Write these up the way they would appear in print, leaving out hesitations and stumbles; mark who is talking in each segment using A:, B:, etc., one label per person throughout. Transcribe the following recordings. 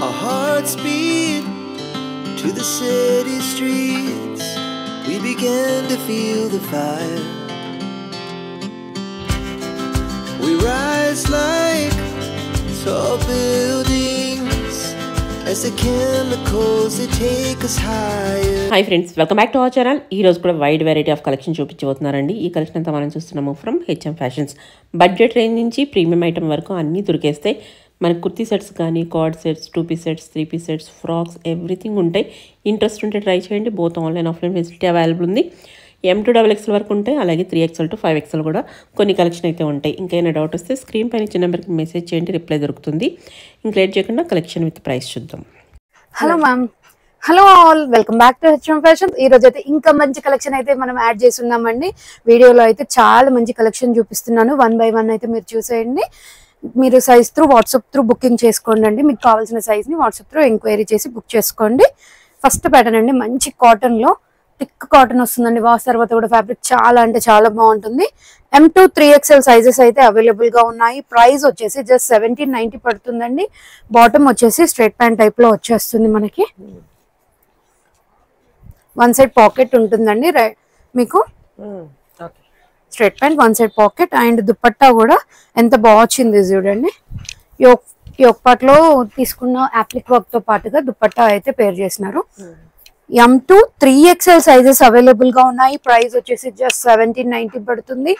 A: Our hearts beat to the city streets. We began to feel the fire. We rise like tall buildings as the chemicals that take us higher.
B: Hi friends, welcome back to our channel. ఈ రోజు కూడా wide variety of collection చూపించబోతున్నారండి. ఈ collection అంతా మనం చూస్తున్నాము from H M fashions. Budget range నుంచి premium item వరకు అన్నీ దొరికేస్తాయి. మనకి కుర్తీ సెట్స్ కానీ, co-ord sets, 2 piece sets, 3 piece sets, frocks everything ఉంటాయి. ఇంట్రెస్ట్ ఉంటే ట్రై చేయండి. Both online offline facility available ఉంది. M2XXL వరకు ఉంటాయి, అలాగే 3XL to 5XL కూడా కొన్ని కలెక్షన్ అయితే ఉంటాయి. ఇంకైనా డౌట్ వస్తే స్క్రీన్ పైన ఇచ్చిన నెంబర్కి మెసేజ్ చేయండి, రిప్లై దొరుకుతుంది. ఇంక లేట్ చేయకుండా కలెక్షన్ విత్ ప్రైస్ చూద్దాం.
C: Hello ma'am, hello all, welcome back to HM fashion. ఈ రోజు అయితే ఇంకా మంచి కలెక్షన్ అయితే మనం యాడ్ చేస్తున్నామండి. వీడియోలో అయితే చాలా మంచి కలెక్షన్ చూపిస్తున్నాను. 1 by 1 అయితే మీరు చూసేయండి. మీరు size through WhatsApp through booking చేసుకోండి అండి. మీకు కావాల్సిన సైజ్ని వాట్సాప్ త్రూ ఎంక్వైరీ చేసి బుక్ చేసుకోండి. ఫస్ట్ ప్యాటర్న్ అండి, మంచి కాటన్లో థిక్ కాటన్ వస్తుందండి. వాష్ తర్వాత కూడా ఫ్యాబ్రిక్ చాలా అంటే చాలా బాగుంటుంది. M2 3XL సైజెస్ అయితే అవైలబుల్ గా ఉన్నాయి. ప్రైస్ వచ్చేసి జస్ట్ 1790 పడుతుందండి. బాటమ్ వచ్చేసి స్ట్రైట్ ప్యాంట్ టైప్ లో వచ్చేస్తుంది. మనకి 1 సైడ్ పాకెట్ ఉంటుందండి. మీకు straight pant, 1 side pocket and dupatta కూడా ఎంత బాగా వచ్చింది చూడండి. యోక్ పార్ట్ లో తీసుకున్న అప్లిక్ వర్క్ తో పాటుగా దుపట్టా అయితే పేర్ చేసినారు. M2 3XL సైజెస్ అవైలబుల్ గా ఉన్నాయి. ప్రైస్ వచ్చేసి జస్ట్ 1790 పడుతుంది.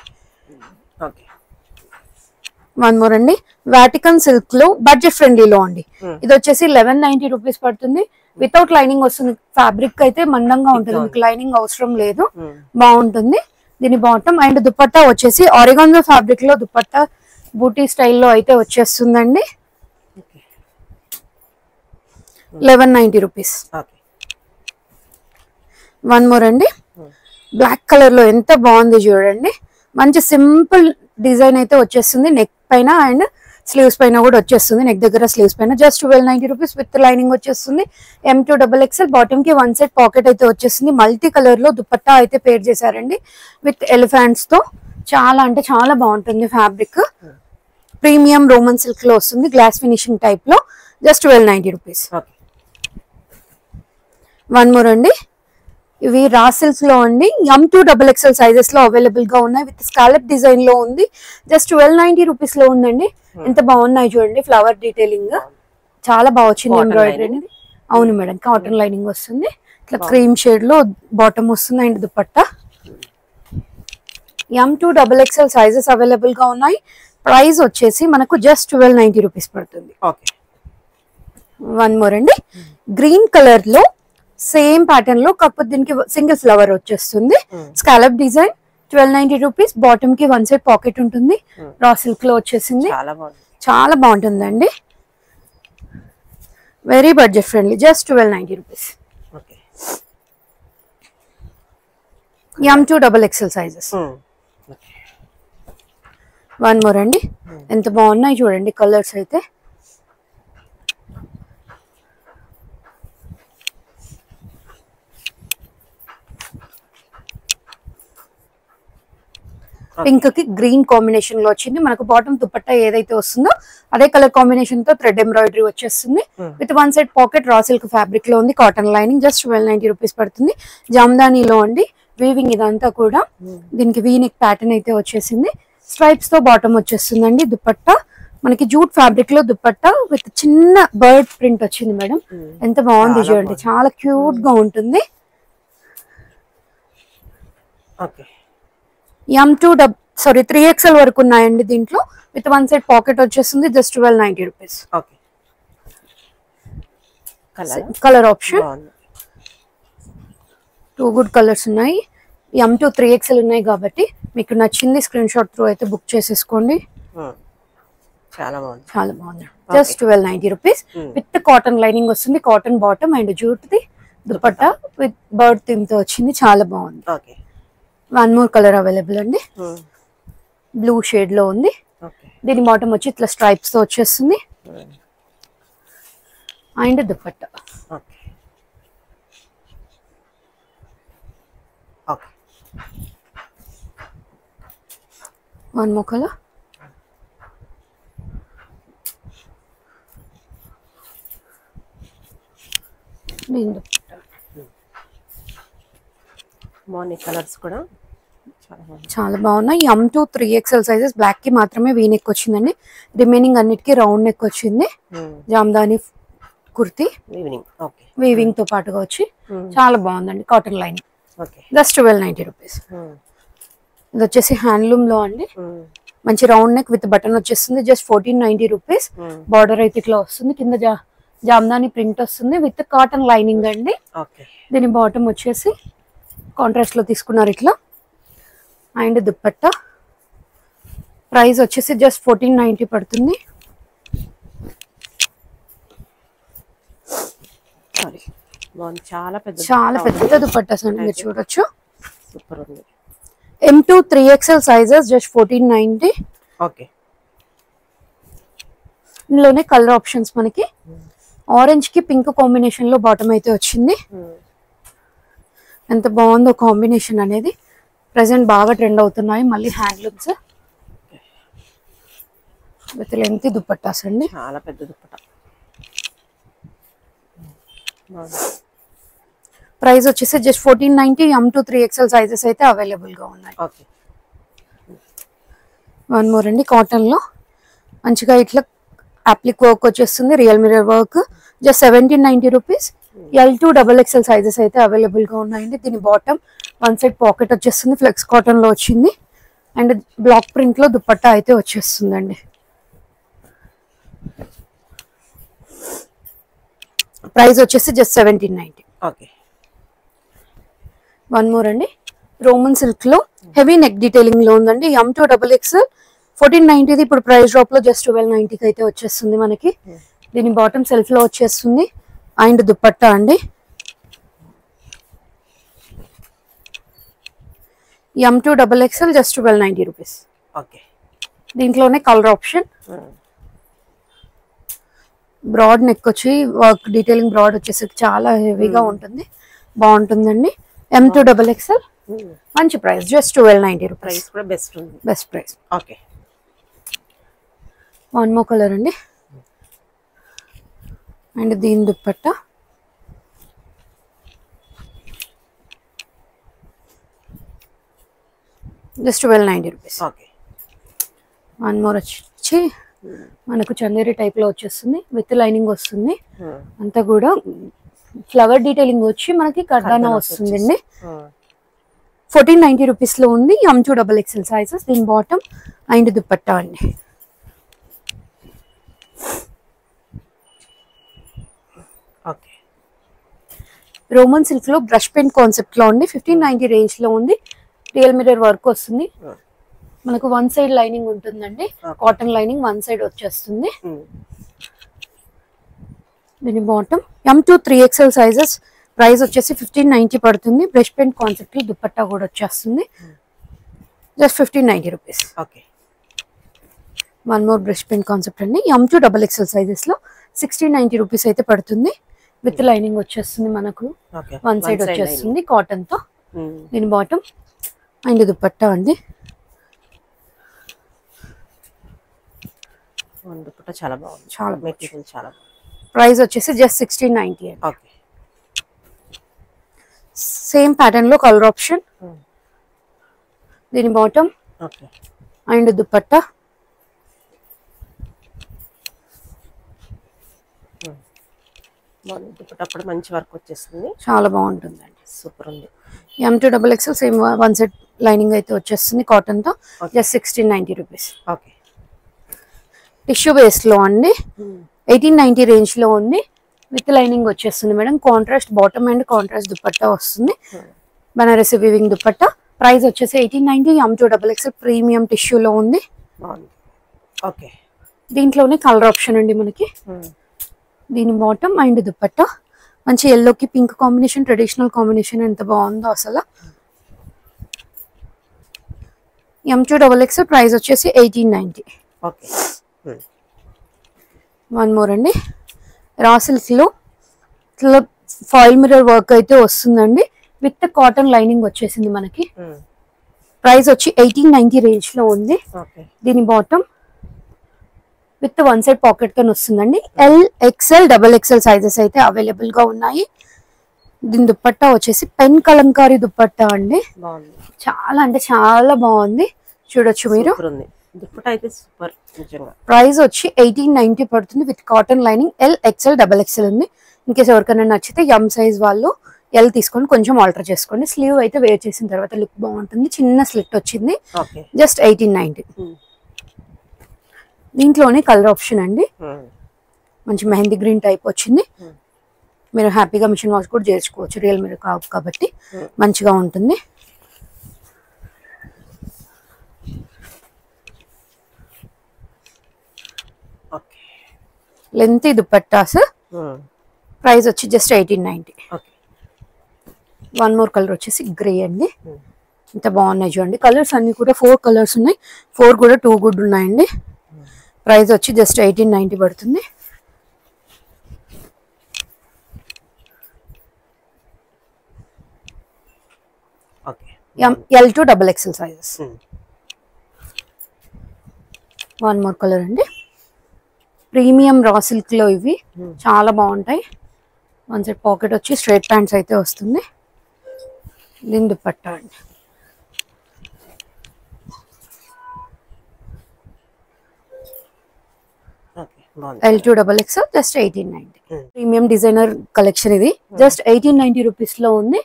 C: వన్ మోర్ అండి, వాటికన్ సిల్క్ లో బడ్జెట్ ఫ్రెండ్లీలో అండి. ఇది వచ్చేసి 1190 రూపీస్ పడుతుంది. వితౌట్ లైనింగ్ వస్తుంది. ఫ్యాబ్రిక్ అయితే మందంగా ఉంటుంది, మీకు లైనింగ్ అవసరం లేదు, బాగుంటుంది. దీని బాటమ్ అండ్ దుపట్టా వచ్చేసి ఆరిగాన్జో ఫ్యాబ్రిక్ లో దుపట్టా బూటీ స్టైల్లో అయితే వచ్చేస్తుందండి. 1190 రూపీస్. వన్ మోర్ అండి, బ్లాక్ కలర్ లో ఎంత బాగుంది చూడండి. మంచి సింపుల్ డిజైన్ అయితే వచ్చేస్తుంది. నెక్ పైన అండ్ స్లీవ్స్ పైన కూడా వచ్చేస్తుంది. నెక్ దగ్గర స్లీవ్స్ పైన జస్ట్ 1290 రూపీస్ విత్ లైనింగ్ వచ్చేస్తుంది. M2XXL బాటమ్ కి 1 సెట్ పాకెట్ అయితే వచ్చేస్తుంది. మల్టీ కలర్ లో దుపట్టా అయితే పేర్ చేశారండి విత్ ఎలిఫెంట్స్ తో. చాలా అంటే చాలా బాగుంటుంది. ఫ్యాబ్రిక్ ప్రీమియం రోమన్ సిల్క్ లో వస్తుంది, గ్లాస్ ఫినిషింగ్ టైప్ లో. Just 1290 rupees. వన్ మోర్ అండి, ఇవి రా సిల్క్స్ లో అండి. M2XXL సైజెస్ లో అవైలబుల్ గా ఉన్నాయి. విత్ స్కాలప్ డిజైన్ లో ఉంది. జస్ట్ 1290 రూపీస్ లో ఉందండి. ఎంత బాగున్నాయి చూడండి. ఫ్లవర్ డీటెయిలింగ్ చాలా బాగా వచ్చింది. ఎంబ్రాయిడరీ అనేది అవును మేడం, కాటన్ లైనింగ్ వస్తుంది. ఇట్లా క్రీమ్ షేడ్ లో బాటమ్ వస్తుంది and dupatta. M2XXL sizes available గా ఉన్నాయి. ప్రైస్ వచ్చేసి మనకు జస్ట్ 1290 రూపీస్ పడుతుంది. వన్ మోర్ అండి, గ్రీన్ కలర్ లో సేమ్ ప్యాటర్న్ లో, కాకపోతే దీనికి సింగిల్ ఫ్లవర్ వచ్చేస్తుంది. Scallop design 1290 rupees. బాటమ్ కి 1 సైడ్ పాకెట్ ఉంటుంది. రా సిల్క్ లో వచ్చేసింది. చాలా బాగుంటుందండి. Very budget friendly. Just 1290 rupees. M2XXL sizes. One more అండి, ఎంత బాగున్నాయి చూడండి కలర్స్ అయితే. పింక్ కి గ్రీన్ కాంబినేషన్ లో వచ్చింది. మనకు బాటమ్ దుపట్టా ఏదైతే వస్తుందో అదే కలర్ కాంబినేషన్ తో థ్రెడ్ ఎంబ్రాయిడరీ వచ్చేస్తుంది. With 1 side pocket raw silk fabric లో ఉంది. Cotton lining. జస్ట్ 1290 రూపీస్ పడుతుంది. జామ్దానీలో అండి వీవింగ్ ఇదంతా కూడా. దీనికి వీ నెక్ ప్యాటర్న్ అయితే వచ్చేసింది. స్ట్రైప్స్ తో బాటమ్ వచ్చేస్తుందండి. దుపట్టా మనకి జూట్ ఫ్యాబ్రిక్ లో దుపట్టా విత్ చిన్న బర్డ్ ప్రింట్ వచ్చింది మేడం. ఎంత బాగుంది చూడండి, చాలా క్యూట్ గా ఉంటుంది. M2 3XL వరకు ఉన్నాయండి దీంట్లో. విత్ 1 సైడ్ పాకెట్ వచ్చేస్తుంది. Just 1290 rupees. Colour option 2 good colours ఉన్నాయి. M2 3XL ఉన్నాయి కాబట్టి మీకు నచ్చింది స్క్రీన్ షాట్ త్రూ అయితే బుక్ చేసేసుకోండి. చాలా బాగుంది. Just 1290 rupees with cotton lining వస్తుంది. Cotton bottom and jute the dupatta with bird theme తో వచ్చింది. చాలా బాగుంది. వన్ మోర్ కలర్ అవైలబుల్ అండి, బ్లూ షేడ్ లో ఉంది. దీని బాటమ్ వచ్చి ఇట్లా స్ట్రైప్స్ తో వచ్చేస్తుంది and dupatta. One more colour.
B: బాగున్నాయి కలర్స్ కూడా
C: చాలా బాగున్నాయి. M2 3XL sizes. బ్లాక్ కి మాత్రమే వీ నెక్ వచ్చిందండి, రిమైనింగ్ అన్నిటికీ రౌండ్ నెక్ వచ్చింది. జామ్దాని కుర్తీ వీవింగ్ తో పాటుగా వచ్చి చాలా బాగుందండి. Cotton lining, just 1290 rupees. ఇది వచ్చేసి హ్యాండ్లూమ్ లో అండి, మంచి రౌండ్ నెక్ విత్ బటన్ వచ్చేస్తుంది. Just 1490 rupees. బార్డర్ అయితే ఇట్లా వస్తుంది, కింద జామ్దాని ప్రింట్ వస్తుంది విత్ కాటన్ లైనింగ్ అండి. దీని బాటమ్ వచ్చేసి కాంట్రాస్ట్ లో తీసుకున్నారు ఇట్లా. అండ్ దుప్పట్టా ప్రైస్ వచ్చేసి జస్ట్ 1490 పడుతుంది.
B: చాలా
C: పెద్ద దుప్పట్టాస్ అండి, మీరు చూడొచ్చు.
B: సూపర్ ఉంది.
C: M2 3XL sizes, just 1490.
B: Okay.
C: ఇందులోనే కలర్ ఆప్షన్స్ మనకి ఆరెంజ్ కి పింక్ కాంబినేషన్ లో బాటమ్ అయితే వచ్చింది. ఎంత బాగుందో కాంబినేషన్ అనేది. ప్రెసెంట్ బాగా ట్రెండ్ అవుతున్నాయి మళ్ళీ హ్యాండ్లూమ్స్ విత్ లెంత్ దుపట్టాస్ అండి.
B: చాలా పెద్ద దుపట్టా.
C: ప్రైస్ వచ్చేసి జస్ట్ 1490. M2 3XL సైజెస్ అయితే అవైలబుల్ గా ఉన్నాయి.
B: ఓకే.
C: వన్ మోర్ అండి, కాటన్ లో మంచిగా ఇట్లా అప్లిక్ వర్క్ వచ్చేస్తుంది, real mirror work. Just 1790 rupees. L2 XXL sizes అయితే అవైలబుల్ గా ఉన్నాయండి. దీని బాటమ్ వన్ సైడ్ పాకెట్ వచ్చేస్తుంది, ఫ్లెక్స్ కాటన్ లో వచ్చింది. అండ్ బ్లాక్ ప్రింట్ లో దుపట్టా అయితే వచ్చేస్తుందండి. ప్రైస్ వచ్చేసి జస్ట్ 1790.
B: ఓకే.
C: వన్ మోర్ అండి, రోమన్ సిల్క్ లో హెవీ నెక్ డీటెయిలింగ్ లో ఉందండి. M2 XXL 1490. ఇప్పుడు ప్రైస్ డ్రాప్ లో జస్ట్ 1290 అయితే వచ్చేస్తుంది మనకి. దీని బాటమ్ సెల్ఫ్ లో వచ్చేస్తుంది. అండ్ దుపట్టా అండి M2 XXL just 1290 rupees.
B: Okay.
C: దీంట్లోనే కలర్ ఆప్షన్, బ్రాడ్ నెక్ వచ్చి వర్క్ డీటెయిలింగ్ బ్రాడ్ వచ్చేసి చాలా హెవీగా ఉంటుంది, బాగుంటుందండి. M2 XXL మంచి ప్రైస్, జస్ట్ 1290 రూపీస్.
B: ప్రైస్ కూడా best
C: price.
B: Okay.
C: One more colour అండి. అండ్ దీని dupatta just 1290 rupees.
B: Okay.
C: One more వచ్చి మనకు చందేరి టైప్ లో వచ్చేస్తుంది, విత్ లైనింగ్ వస్తుంది. అంతా కూడా ఫ్లవర్ డీటెయిలింగ్ వచ్చి మనకి కర్దానా వస్తుందండి. 1490 రూపీస్ లో ఉంది. M2 XXL sizes. దీని బాటమ్ అండ్ దుపట్టా అండి.
B: ఓకే.
C: రోమన్ సిల్క్ లో బ్రష్ పెయింట్ కాన్సెప్ట్ లో ఉంది. 1590 రేంజ్ లో ఉంది. రియల్ మిర్రర్ వర్క్ వస్తుంది మనకు. వన్ సైడ్ లైనింగ్ ఉంటుందండి, కాటన్ లైనింగ్ వన్ సైడ్ వచ్చేస్తుంది. దీని bottom M2 3XL sizes. Price వచ్చేసి 1590 పడుతుంది. బ్రష్ పెయింట్ కాన్సెప్ట్ లో దుపట్టా కూడా వచ్చేస్తుంది. Just 1590 rupees.
B: Okay.
C: One more brush paint concept అండి. M2 XXL సైజెస్ లో 1690 రూపీస్ అయితే పడుతుంది. విత్ లైనింగ్ వచ్చేస్తుంది మనకు, వన్ సైడ్ వచ్చేస్తుంది కాటన్ తో. దీని బాటమ్ అండ్ దుపట్టా అండి.
B: చాలా బాగుంది, చాలా మెటీరియల్ చాలా బాగుంది.
C: ప్రైస్ వచ్చేసి జస్ట్ 1690 అండి.
B: ఓకే.
C: సేమ్ ప్యాటర్న్ లో కలర్ ఆప్షన్. దీని bottom
B: okay.
C: And dupatta
B: dupatta మంచి వర్క్ వచ్చేస్తుంది,
C: చాలా బాగుంటుందండి.
B: సూపర్ ఉంది.
C: M2 XXL same one set lining అయితే వచ్చేస్తుంది కాటన్ తో. Just 1690 rupees.
B: Okay.
C: Tissue base లో అండి, 1890 రేంజ్ లో ఉంది. విత్ లైనింగ్ వచ్చేస్తుంది madam. Contrast bottom and contrast dupatta వస్తుంది. బనారసి వీవింగ్ దుపట్టా. ప్రైస్ వచ్చేసి 1890. M2 XXL ప్రీమియం టిష్యూ లో ఉంది.
B: ఓకే.
C: దీంట్లోనే కలర్ ఆప్షన్ అండి మనకి. దీని బాటమ్ అండ్ దుపట్టా మంచి ఎల్లోకి పింక్ కాంబినేషన్, ట్రెడిషనల్ కాంబినేషన్ ఎంత బాగుందో అసలు. M2 XXL ప్రైస్ వచ్చేసి 1890.
B: ఓకే.
C: వన్ మోర్ అండి, రా సిల్క్ లో ఫాయిల్ మిర్రర్ వర్క్ అయితే వస్తుందండి. విత్ కాటన్ లైనింగ్ వచ్చేసింది మనకి. ప్రైస్ వచ్చి 1890 రేంజ్ లో ఉంది. దీని bottom with one side pocket తో వస్తుందండి. L XL XXL సైజెస్ అయితే అవైలబుల్ గా ఉన్నాయి. దీని దుపట్టా వచ్చేసి పెన్ కలంకారీ దుపట్టా అండి.
B: బాగుంది,
C: చాలా అంటే చాలా బాగుంది, చూడొచ్చు మీరు.
B: దుపట్టా అయితే సూపర్ నిజంగా.
C: ప్రైస్ వచ్చి 1890 పడుతుంది with cotton lining. L XL double XL ఉంది. ఇన్కేస్ ఎవరికైనా నచ్చితే ఎం సైజ్ వాళ్ళు ఎల్ తీసుకొని కొంచెం ఆల్టర్ చేసుకోండి. స్లీవ్ అయితే వేర్ చేసిన తర్వాత లుక్ బాగుంటుంది. చిన్న స్లిట్ వచ్చింది, జస్ట్ 1890. దీంట్లోనే కలర్ ఆప్షన్ అండి, మంచి మెహందీ గ్రీన్ టైప్ వచ్చింది. మీరు హ్యాపీగా మిషన్ వాష్ కూడా చేసుకోవచ్చు, రియల్ మీరు కావు కాబట్టి మంచిగా ఉంటుంది. లెంత్ దుపట్టాస్. ప్రైస్ వచ్చి జస్ట్ 1890. వన్ మోర్ కలర్ వచ్చేసి గ్రే అండి. ఇంత బాగున్నాయి చూడండి. కలర్స్ అన్ని కూడా 4 కలర్స్ ఉన్నాయి. 4 కూడా 2 గుడ్ ఉన్నాయండి. ప్రైస్ వచ్చి జస్ట్ 1890 పడుతుంది. L to double XL sizes. One more colour అండి. ప్రీమియం రా సిల్క్ లో ఇవి చాలా బాగుంటాయి. వన్ సైడ్ పాకెట్ వచ్చి స్ట్రైట్ ప్యాంట్స్ అయితే వస్తుంది. దీని దుపట్టా అండి. L to double XL just 1890. Premium designer collection ఇది. జస్ట్ 1890 రూపీస్ లో ఉంది.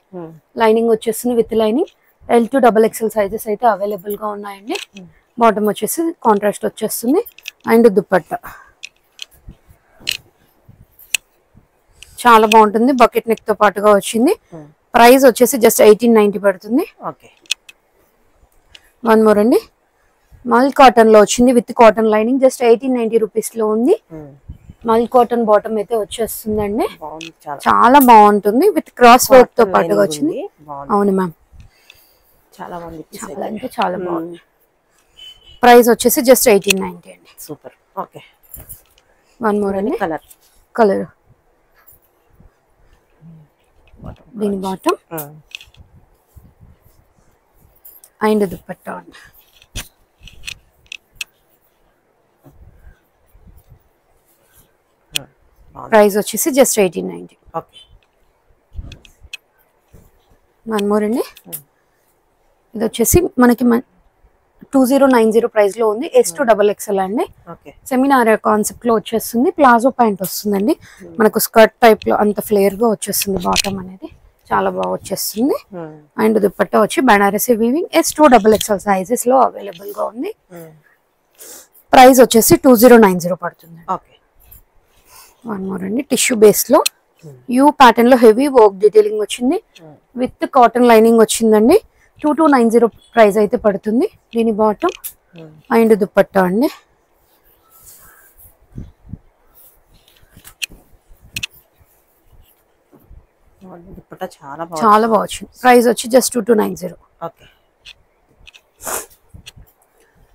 C: లైనింగ్ వచ్చేస్తుంది with lining. L to double XL sizes అయితే అవైలబుల్ గా ఉన్నాయండి. బాటమ్ వచ్చేసి కాంట్రాస్ట్ వచ్చేస్తుంది. అండ్ దుపట్టా చాలా బాగుంటుంది, బకెట్ నెక్ తో పాటుగా వచ్చింది. ప్రైస్ వచ్చేసి జస్ట్ 1890 పడుతుంది. వన్ మోర్ అండి. మల్ కాటన్ లో వచ్చింది with cotton lining. Just 1890 rupees లో ఉంది. మల్ కాటన్ బాటమ్ అయితే వచ్చేస్తుందండి. చాలా బాగుంటుంది విత్ క్రాస్ వర్క్ తో పాటుగా వచ్చింది. అవును మ్యామ్, చాలా అంటే చాలా బాగుంది. ప్రైస్ వచ్చేసి జస్ట్ 1890 అండి.
B: సూపర్. ఓకే,
C: వన్ మోర్ అండి. కలర్ దీని బాటమ్ అండ్ దుపట్టా అండి. ప్రైస్ వచ్చేసి జస్ట్ 1890. వన్ మోర్ అండి. ఇది వచ్చేసి మనకి 2090 ప్రైస్ లో ఉంది. S2 డబల్ ఎక్స్ఎల్ అండి. సెమినార్ కాన్సెప్ట్ లో వచ్చేస్తుంది. ప్లాజో ప్యాంట్ వస్తుందండి. మనకు స్కర్ట్ టైప్ లో అంత ఫ్లేర్ గా వచ్చేస్తుంది. బాటమ్ అనేది చాలా బాగా వచ్చేస్తుంది. అండ్ దుపట్టా వచ్చి Banarasi weaving. S2 double XL sizes లో అవైలబుల్ గా ఉంది. ప్రైస్ వచ్చేసి 2090 పడుతుంది. వన్ మోర్ అండి. టిష్యూ బేస్ లో యూ ప్యాటర్న్ లో హెవీ వర్క్ డీటెయిలింగ్ వచ్చింది విత్ కాటన్ లైనింగ్ వచ్చిందండి. 2290 ప్రైస్ అయితే పడుతుంది. దీని బాటమ్ అండ్ దుపట్టా అండి. చాలా బాగా వచ్చింది. ప్రైస్ వచ్చి జస్ట్ 2290.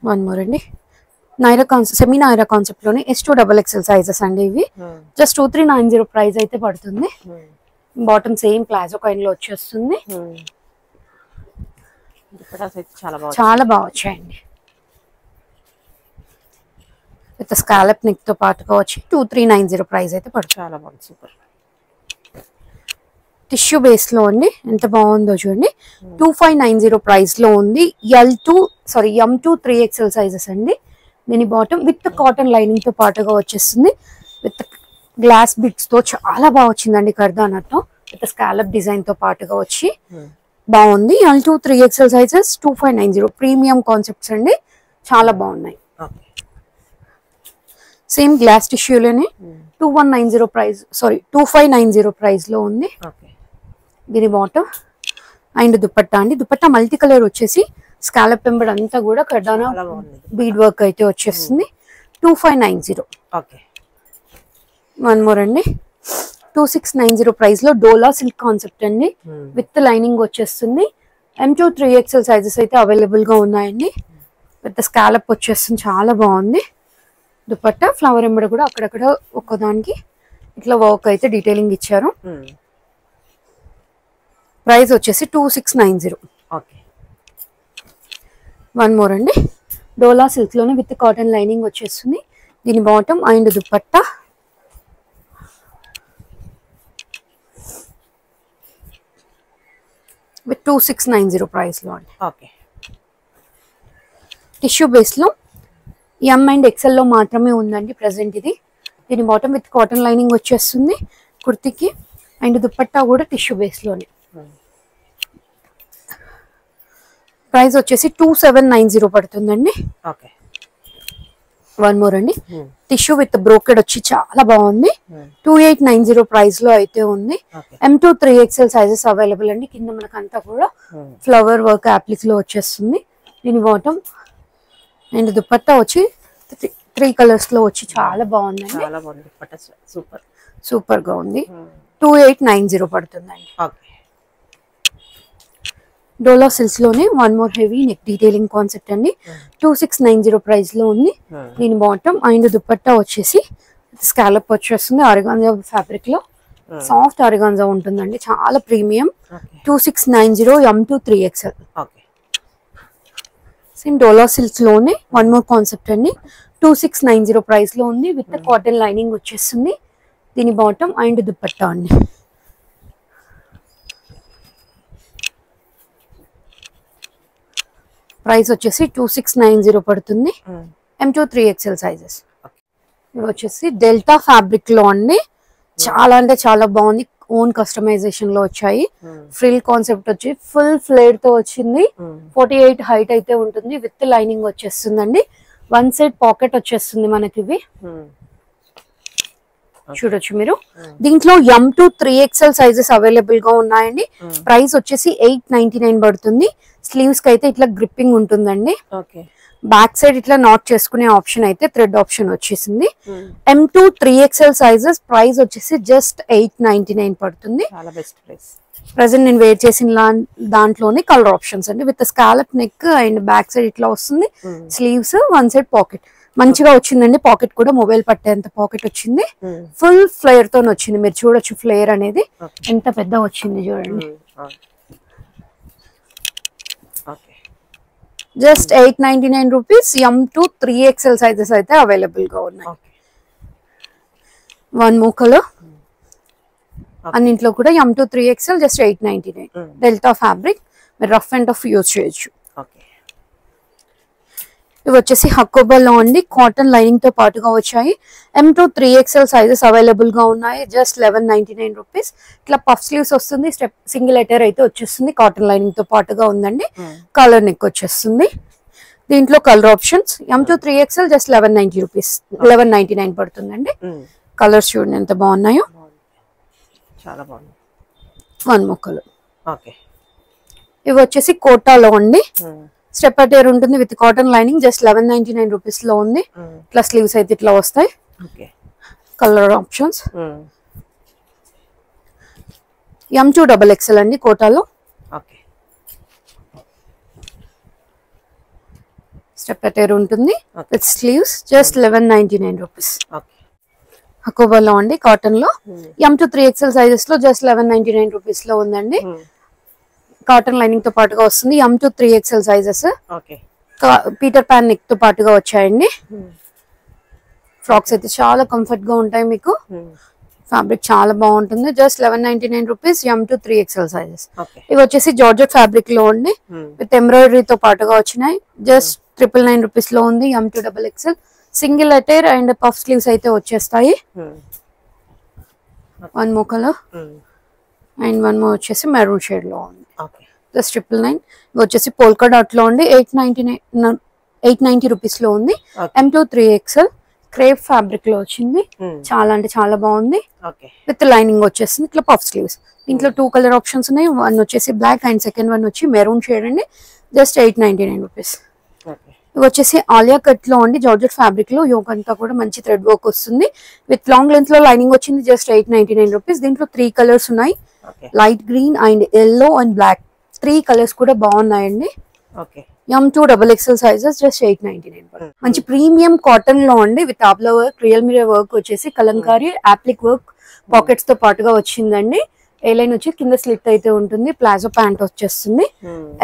C: వన్ మోర్ అండి. Naira concept, semi Naira concept లోనే S2 డబల్ ఎక్స్ఎల్ సైజెస్ అండి ఇవి. జస్ట్ 2390 ప్రైస్ అయితే పడుతుంది. బాటమ్ సేమ్ ప్లాజో కైండ్ లో వచ్చేస్తుంది. చాలా బాగా వచ్చాయండి. విత్ స్కాలప్ నెక్ తో పాటుగా వచ్చి 2390 ప్రైస్ అయితే పడుతుంది. చాలా బాగుంది, సూపర్. టిష్యూ బేస్ లో అండి, ఎంత బాగుందో చూడండి. 2590 ప్రైస్ లో ఉంది. M2 3XL సైజెస్ అండి. దీని బాటమ్ విత్ కాటన్ లైనింగ్ తో పాటుగా వచ్చేస్తుంది. విత్ గ్లాస్ బిట్స్ తో చాలా బాగా వచ్చిందండి. కర్దానాతో విత్ స్కాలప్ డిజైన్ తో పాటుగా వచ్చి బాగుంది. M2 3XL sizes 2590. Premium concepts అండి, చాలా బాగున్నాయి. సేమ్ గ్లాస్ టిష్యూలోనే 2190 ప్రైస్, 2590 ప్రైస్ లో ఉంది. దీని బాటమ్ అండ్ దుపట్టా అండి. దుపట్టా మల్టీ కలర్ వచ్చేసి స్కాలప్ ఎంబడ్ అంతా కూడా కర్దానా బీడ్ వర్క్ అయితే వచ్చేస్తుంది. 2590. వన్ మోర్ అండి. 2690 ప్రైస్ లో డోలా సిల్క్ కాన్సెప్ట్ అండి. విత్ లైనింగ్ వచ్చేస్తుంది. M2 3XL సైజెస్ అయితే అవైలబుల్ గా ఉన్నాయండి. విత్ స్కాలప్ వచ్చేస్తుంది, చాలా బాగుంది. దుపట్టా ఫ్లవర్ ఎంబడ్ కూడా అక్కడక్కడ ఒక్కదానికి ఇట్లా వర్క్ అయితే డీటెయిలింగ్ ఇచ్చారు. ప్రైస్ వచ్చేసి 2690. వన్ మోర్ అండి. డోలా సిల్క్ లోనే విత్ కాటన్ లైనింగ్ వచ్చేస్తుంది. దీని bottom and dupatta with 2690 price లో అండి.
B: ఓకే.
C: టిష్యూ బేస్ లో ఎం అండ్ ఎక్సెల్ లో మాత్రమే ఉందండి ప్రెసెంట్ ఇది. దీని బాటమ్ విత్ కాటన్ లైనింగ్ వచ్చేస్తుంది కుర్తికి, అండ్ దుపట్టా కూడా టిష్యూ బేస్ లోనే. ప్రైస్ వచ్చేసి 2790 పడుతుందండి.
B: ఓకే.
C: వన్ మోర్ అండి, టిష్యూ విత్ బ్రోకెడ్ వచ్చి చాలా బాగుంది. 2890 ప్రైస్ లో అయితే ఉంది. M2 3XL సైజెస్ అవైలబుల్ అండి. కింద మనకంతా కూడా ఫ్లవర్ వర్క్ అప్లిక్ లో వచ్చేస్తుంది. దీని బాటమ్ అండ్ దుపట్టా వచ్చి 3 కలర్స్ లో వచ్చి చాలా బాగుందండి.
B: చాలా బాగుంది దుపట్టా, సూపర్
C: సూపర్ గా ఉంది. 2890 పడుతుందండి.
B: ఓకే.
C: డోలా సిల్క్స్ లోనే one more heavy neck detailing concept అండి. 2690 ప్రైస్ లో ఉంది. దీని బాటమ్ అండ్ దుపట్టా వచ్చేసి స్కాలప్ వచ్చేస్తుంది. ఆర్గాన్జా ఫ్యాబ్రిక్ లో సాఫ్ట్ ఆర్గాన్జా ఉంటుందండి, చాలా ప్రీమియం. 2690 M2 3XL. సేమ్ డోలా సిల్క్స్ లోనే వన్ మోర్ కాన్సెప్ట్ అండి. 2690 ప్రైస్ లో ఉంది విత్ కాటన్ లైనింగ్ వచ్చేస్తుంది. దీని బాటమ్ అండ్ దుపట్టా అండి. ప్రైస్ వచ్చేసి 2690 పడుతుంది. M2 3XL sizes. ఇవి వచ్చేసి డెల్టా ఫ్యాబ్రిక్ లో అండి, చాలా అంటే చాలా బాగుంది. ఓన్ కస్టమైజేషన్ లో వచ్చాయి. ఫ్రిల్ కాన్సెప్ట్ వచ్చి ఫుల్ ఫ్లేర్ తో వచ్చింది. 48 హైట్ అయితే ఉంటుంది విత్ లైనింగ్ వచ్చేస్తుందండి. వన్ సైడ్ పాకెట్ వచ్చేస్తుంది మనకి. ఇవి చూడొచ్చు మీరు. దీంట్లో M2 3XL సైజెస్ అవైలబుల్ గా ఉన్నాయండి. ప్రైస్ వచ్చేసి 899 పడుతుంది. స్లీవ్స్ కి అయితే ఇట్లా గ్రిప్పింగ్ ఉంటుందండి. బ్యాక్ సైడ్ ఇట్లా నాట్ చేసుకునే ఆప్షన్ అయితే థ్రెడ్ ఆప్షన్ వచ్చేసింది. M2 3XL సైజెస్ ప్రైస్ వచ్చేసి జస్ట్ 899 పడుతుంది. ప్రెసెంట్ నేను వేర్ చేసిన దాంట్లోనే కలర్ ఆప్షన్స్ అండి. With scallop neck and back side ఇట్లా వస్తుంది. స్లీవ్స్, వన్ సైడ్ పాకెట్ మంచిగా వచ్చిందండి. పాకెట్ కూడా మొబైల్ పట్టేంత పాకెట్ వచ్చింది. ఫుల్ ఫ్లేర్ తో వచ్చింది. మీరు చూడొచ్చు ఫ్లేర్ అనేది ఎంత పెద్ద వచ్చింది చూడండి. Just 899 rupees. M2 3XL sizes అయితే అవైలబుల్ గా ఉన్నాయి. One more colour. అన్నింట్లో కూడా M2 3XL just 899. Delta fabric, మీరు రఫ్ అండ్ టఫ్ యూజ్ చేయొచ్చు. ఇవి వచ్చేసి హకోబాలో అండి, కాటన్ లైనింగ్ తో పాటుగా వచ్చాయి. M2 3XL సైజెస్ అవైలబుల్ గా ఉన్నాయి. Just 1199 rupees. ఇట్లా పఫ్ స్లీవ్స్ వస్తుంది. స్టెప్ సింగిల్ లెటర్ అయితే వచ్చేస్తుంది. కాటన్ లైనింగ్ తో పాటుగా ఉందండి. కలర్ నెక్ వచ్చేస్తుంది. దీంట్లో colour options. M2 3XL just 1190 rupees, 1199 పడుతుందండి. కలర్స్ చూడండి ఎంత బాగున్నాయో,
B: చాలా బాగుంది.
C: One more colour. ఇవి వచ్చేసి కోటాలో అండి. స్టెప్ అటేర్ ఉంటుంది with cotton lining. Just 1199 rupees లో ఉంది. ఇట్లా స్లీవ్స్ అయితే ఇట్లా వస్తాయి. Colour options. M2 XXL అండి కోటాలో. స్టెప్ అటేర్ ఉంటుంది విత్ స్లీవ్స్. Just 1199 rupees. హకోబాలో అండి, కాటన్ లో. M2 3XL సైజెస్ లో జస్ట్ 1199 రూపీస్ లో ఉందండి. కాటన్ లైనింగ్ తో పాటుగా వస్తుంది. M2 3XL sizes. Peter pan neck తో పాటుగా వచ్చాయండి. ఫ్రాక్స్ అయితే చాలా కంఫర్ట్ గా ఉంటాయి మీకు. ఫ్యాబ్రిక్ చాలా బాగుంటుంది. Just 1199 rupees. M2 3XL sizes. ఇవి వచ్చేసి జార్జెట్ ఫ్యాబ్రిక్ లో ఉంది విత్ ఎంబ్రాయిడరీ తో పాటుగా వచ్చినాయి. జస్ట్ 999 రూపీస్ లో ఉంది. M2 XXL. Single attire and puff sleeves అయితే వచ్చేస్తాయి. One more colour and one more వచ్చేసి మెరూన్ షేడ్ లో ఉంది. జస్ట్ 999. వచ్చేసి పోల్కా డాట్ లో ఉంది. 890 రూపీస్ లో ఉంది. M2 3XL క్రేప్ ఫ్యాబ్రిక్ లో వచ్చింది. చాలా అంటే చాలా బాగుంది. విత్ లైనింగ్ వచ్చేసింది. ఇట్లా పఫ్ స్లీవ్స్. దీంట్లో 2 కలర్ ఆప్షన్స్ ఉన్నాయి. వన్ వచ్చేసి బ్లాక్ అండ్ సెకండ్ వన్ వచ్చి మెరూన్ షేడ్ అండి. Just 899 rupees. ఇవి వచ్చేసి ఆలియా కట్ లో అండి, జార్జెట్ ఫ్యాబ్రిక్ లో. యోగ్ అంతా కూడా మంచి థ్రెడ్ వర్క్ వస్తుంది. విత్ లాంగ్ లెంత్ లో లైనింగ్ వచ్చింది. Just 899 rupees. దీంట్లో 3 కలర్స్ ఉన్నాయి. Light green and yellow and black. 3 colours కూడా బాగున్నాయండి. M2 XXL sizes just 899. మంచి ప్రీమియం కాటన్ లో అండి with abla work, real mirror work వచ్చేసి కలంకారీ అప్లిక్ వర్క్ పాకెట్స్ తో పాటుగా వచ్చిందండి. ఏ లైన్ వచ్చి కింద స్లిట్ అయితే ఉంటుంది, ప్లాజో ప్యాంట్ వచ్చేస్తుంది.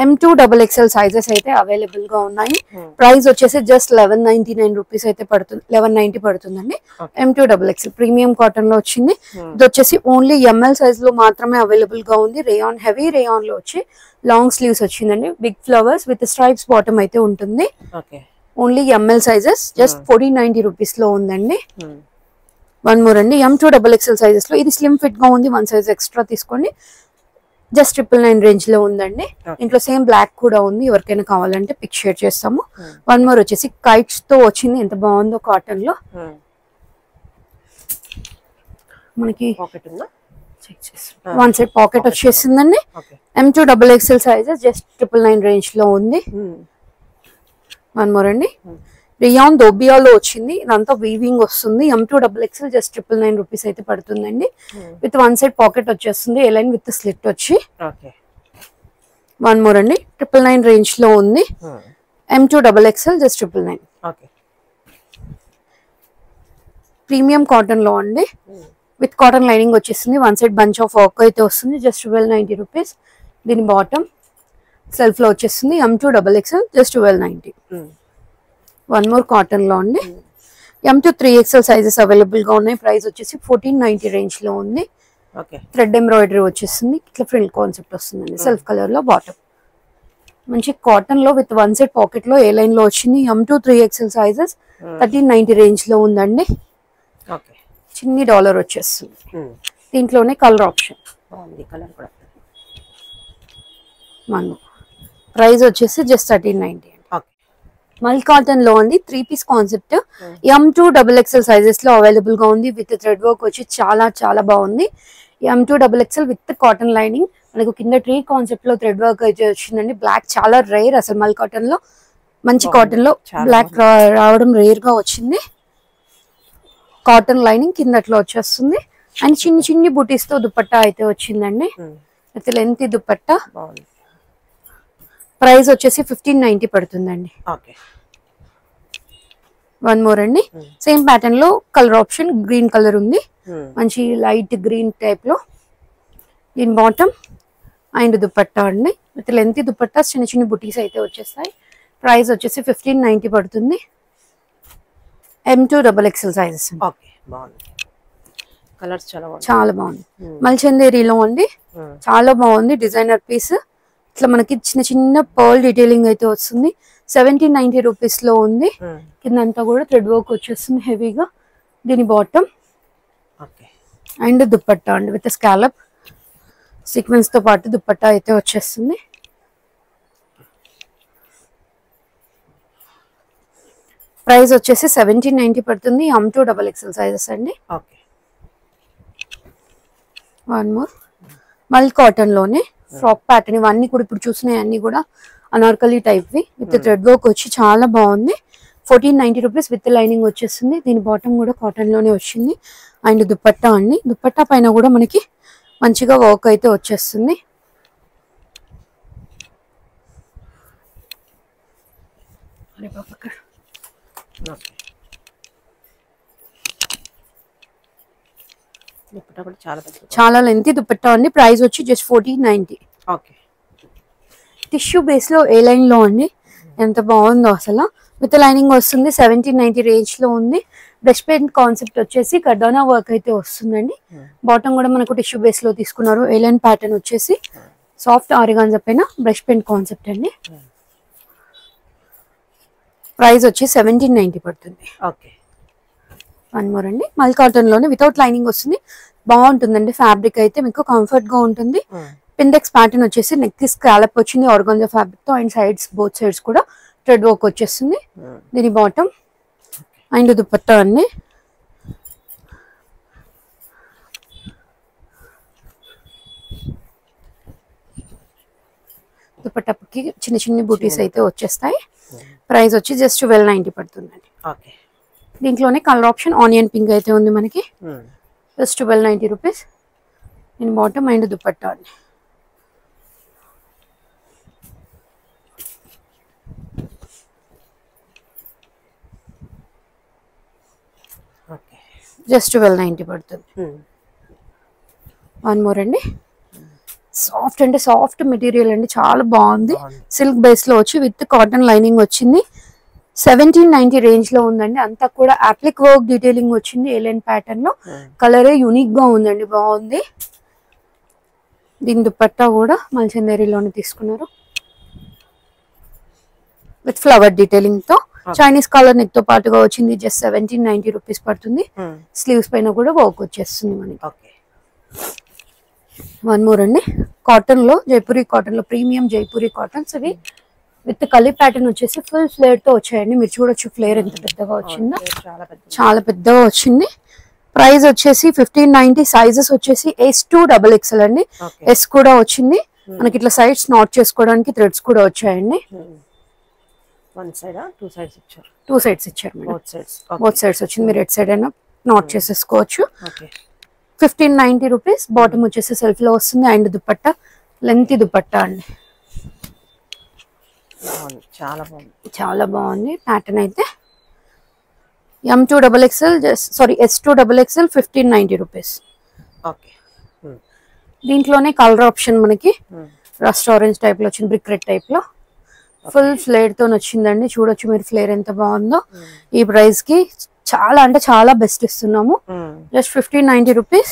C: M2XXL సైజెస్ అయితే అవైలబుల్ గా ఉన్నాయి. ప్రైస్ వచ్చేసి జస్ట్ 1199 రూపీస్ అయితే పడుతుంది, 1190 పడుతుందండి. M2XXL ప్రీమియం కాటన్ లో వచ్చింది. ఇది వచ్చేసి ఓన్లీ ML సైజ్ లో మాత్రమే అవైలబుల్ గా ఉంది. రేయాన్ హెవీ రేయాన్ లో వచ్చి లాంగ్ స్లీవ్స్ వచ్చిందండి. Big flowers with stripes bottom అయితే ఉంటుంది. Only ML sizes just 1490 rupees లో ఉందండి. వన్ మోర్ అండి, M2XXL సైజెస్ లో ఇది స్లిమ్ ఫిట్ గా ఉంది. 1 సైజ్ ఎక్స్ట్రా తీసుకోండి. జస్ట్ 999 రేంజ్ లో ఉందండి. ఇంట్లో సేమ్ బ్లాక్ కూడా ఉంది, ఎవరికైనా కావాలంటే పిక్ షేర్ చేస్తాము. వన్ మోర్ వచ్చేసి కైట్స్ తో వచ్చింది, ఎంత బాగుందో కాటన్ లో. మనకి వన్ సైడ్ పాకెట్ వచ్చేసిందండి. M2XXL సైజెస్ జస్ట్ 999 రేంజ్ లో ఉంది. వన్ మోర్ అండి, రియాన్ దోబియాలో వచ్చింది, ఇదంతా వీవింగ్ వస్తుంది. M2XXL జస్ట్ 999 రూపీస్ అయితే పడుతుందండి. విత్ 1 సైడ్ పాకెట్ వచ్చేస్తుంది, ఏ లైన్ విత్ స్లిట్ వచ్చి. వన్ మోర్ అండి, 999 రేంజ్ లో ఉంది. M2XXL just 999. ప్రీమియం కాటన్ లో అండి, విత్ కాటన్ లైనింగ్ వచ్చేస్తుంది. 1 సైడ్ బంచ్ ఆఫ్ వర్క్ అయితే వస్తుంది, జస్ట్ 1290 రూపీస్. దీని బాటమ్ సెల్ఫ్ లో వచ్చేస్తుంది. M2XXL just 1290. One more cotton లో అండి, M2XXL సైజెస్ అవైలబుల్ గా ఉన్నాయి. ప్రైస్ వచ్చేసి 1490 రేంజ్ లో ఉంది. థ్రెడ్ ఎంబ్రాయిడరీ వచ్చేస్తుంది, ఇట్లా ఫ్రిల్ కాన్సెప్ట్ వస్తుందండి. సెల్ఫ్ కలర్ లో బాటమ్, మంచి కాటన్ లో విత్ 1 సైడ్ పాకెట్ లో ఏ లైన్ లో వచ్చింది. M2XXL సైజెస్ 1390 రేంజ్ లో ఉందండి. చిన్ని డాలర్ వచ్చేస్తుంది. దీంట్లోనే కలర్ ఆప్షన్, ప్రైస్ వచ్చేసి జస్ట్ 1390. మల్ కాటన్ లో అండి, 3 పీస్ కాన్సెప్ట్. M2XXL సైజెస్ లో అవైలబుల్ గా ఉంది. విత్ థ్రెడ్ వర్క్ వచ్చి చాలా చాలా బాగుంది. M2XXL విత్ కాటన్ లైనింగ్, మనకు కింద ట్రీ కాన్సెప్ట్ లో థ్రెడ్ వర్క్ అయితే వచ్చిందండి. బ్లాక్ చాలా రేర్ అసలు, మల్ కాటన్ లో మంచి కాటన్ లో బ్లాక్ రావడం రేర్ గా వచ్చింది. కాటన్ లైనింగ్ కిందట్లో వచ్చేస్తుంది. అండ్ చిన్ని చిన్ని బుటీస్ తో దుపట్టా అయితే వచ్చిందండి. అయితే లెంత్ దుపట్టా. ప్రైస్ వచ్చేసి 1590 పడుతుందండి. వన్ మోర్ అండి, సేమ్ ప్యాటర్న్ లో కలర్ ఆప్షన్ గ్రీన్ కలర్ ఉంది, మంచి లైట్ గ్రీన్ టైప్ లో. దీని బాటమ్ అండ్ దుపట్టా అండి, విత్ లెంత్ దుపట్టా, చిన్న చిన్న బుటీస్ అయితే వచ్చేస్తాయి. ప్రైస్ వచ్చేసి 1590 పడుతుంది. M2XXL sizes. చాలా బాగుంది. మల్చందేరిలో అండి, చాలా బాగుంది. డిజైనర్ పీస్, ఇట్లా మనకి చిన్న చిన్న పర్ల్ డీటెయిలింగ్ అయితే వస్తుంది. 1790 రూపీస్ లో ఉంది. కిందంతా కూడా థ్రెడ్ వర్క్ వచ్చేస్తుంది హెవీగా. దీని బాటమ్ అండ్ దుపట్టా అండి, విత్ స్కాలప్ సీక్వెన్స్ తో పాటు దుపట్టా అయితే వచ్చేస్తుంది. ప్రైస్ వచ్చేసి 1790 పడుతుంది. M2XXL సైజెస్ అండి. వన్ మోర్, మల్ కాటన్ లోనే ఫ్రాక్ ప్యాటర్న్. ఇవన్నీ కూడా ఇప్పుడు చూసినాయి అన్ని కూడా అనార్కలి టైప్ వి, విత్ థ్రెడ్ వర్క్ వచ్చి చాలా బాగుంది. 1490 రూపీస్ విత్ లైనింగ్ వచ్చేస్తుంది. దీని బాటమ్ కూడా కాటన్ లోనే వచ్చింది. అండ్ దుపట్టా అండి, దుపట్టా పైన కూడా మనకి మంచిగా వర్క్ అయితే వచ్చేస్తుంది. చాలా లెంతీ దుపట్టా అండి. ప్రైస్ వచ్చి జస్ట్ 1490. టిష్యూ బేస్ లో ఏ లైన్ లో అండి, ఎంత బాగుందో అసలు. విత్ లైనింగ్ వస్తుంది. 1790 రేంజ్ లో ఉంది. బ్రష్ పెయింట్ కాన్సెప్ట్ వచ్చేసి కర్దానా వర్క్ అయితే వస్తుందండి. బాటమ్ కూడా మనకు టిష్యూ బేస్ లో తీసుకున్నారు. ఏ లైన్ ప్యాటర్న్ వచ్చేసి సాఫ్ట్ ఆరిగాన్జా పైన బ్రష్ పెయింట్ కాన్సెప్ట్ అండి. ప్రైస్ వచ్చి 1790 పడుతుంది. వన్ మోర్ అండి, మల్ కాటన్ లోనే వితౌట్ లైనింగ్ వస్తుంది. బాగుంటుందండి, ఫ్యాబ్రిక్ అయితే మీకు కంఫర్ట్ గా ఉంటుంది. పిండెక్స్ ప్యాటర్న్ వచ్చేసి నెక్ కి స్కాలప్ వచ్చింది ఆర్గాన్జా ఫ్యాబ్రిక్ తో. అండ్ సైడ్స్ బోత్ సైడ్స్ కూడా థ్రెడ్ వర్క్ వచ్చేస్తుంది. దీని బాటమ్ అండ్ దుపట్టా అండి. దుపట్టాకి చిన్న చిన్న బూటీస్ అయితే వచ్చేస్తాయి. ప్రైస్ వచ్చి జస్ట్ 1290 పడుతుందండి. దీంట్లోనే కలర్ ఆప్షన్ ఆనియన్ పింక్ అయితే ఉంది మనకి. Just 1290 rupees. దీని బాటమ్ అండ్ దుపట్టా అండి. జస్ట్ 1290 పడుతుంది. వన్ మోర్ అండి, సాఫ్ట్ అంటే సాఫ్ట్ మెటీరియల్ అండి, చాలా బాగుంది. సిల్క్ బేస్ లో వచ్చి విత్ కాటన్ లైనింగ్ వచ్చింది. 1790 రేంజ్ లో ఉందండి. అంతా కూడా అప్లిక్ వర్క్ డీటెయిలింగ్ వచ్చింది ఏలియన్ ప్యాటర్న్ లో. కలరే యూనిక్ గా ఉందండి, బాగుంది. దీని దుపట్టా కూడా మల్చందేరిలోనే తీసుకున్నారు విత్ ఫ్లవర్ డీటెయిలింగ్ తో. చైనీస్ కలర్ నెక్ తో పాటుగా వచ్చింది. జస్ట్ 1790 రూపీస్ పడుతుంది. స్లీవ్స్ పైన కూడా వర్క్ వచ్చేస్తుంది మనకి. వన్ మోర్ అండి, కాటన్ లో జైపూరి కాటన్ లో ప్రీమియం జైపూరి కాటన్స్. ఇవి విత్ కలీ ప్యాటర్న్ వచ్చేసి ఫుల్ ఫ్లేర్ తో వచ్చాయండి. మీరు చూడొచ్చు ఫ్లేర్ ఎంత పెద్దగా వచ్చిందో, చాలా పెద్దగా వచ్చింది. ప్రైస్ వచ్చేసి 1590. సైజెస్ వచ్చేసి S2 XXL అండి. ఎస్ కూడా వచ్చింది మనకి. ఇట్లా సైడ్స్ నాట్ చేసుకోవడానికి థ్రెడ్స్ కూడా వచ్చాయండి. టూ సైడ్స్ ఇచ్చారు. బోత్ సైడ్స్ వచ్చింది. మీరు ఎట్ సైడ్ అయినా నాట్ చేసేసుకోవచ్చు. 1590 రూపీస్. బాటమ్ వచ్చేసి సెల్ఫ్ లో వస్తుంది. అండ్ దుపట్టా లెంత్ దుపట్టా అండి, చాలా బాగుంది ప్యాటర్న్ అయితే. M2 XXL S2 XXL 1590 rupees. దీంట్లోనే కలర్ ఆప్షన్ మనకి రస్ట్ ఆరెంజ్ టైప్ లో వచ్చింది, బ్రిక్ రెడ్ టైప్ లో ఫుల్ ఫ్లేర్ తో వచ్చిందండి. చూడొచ్చు మీరు ఫ్లేర్ ఎంత బాగుందో. ఈ ప్రైస్ కి చాలా అంటే చాలా బెస్ట్ ఇస్తున్నాము. Just 1590 rupees.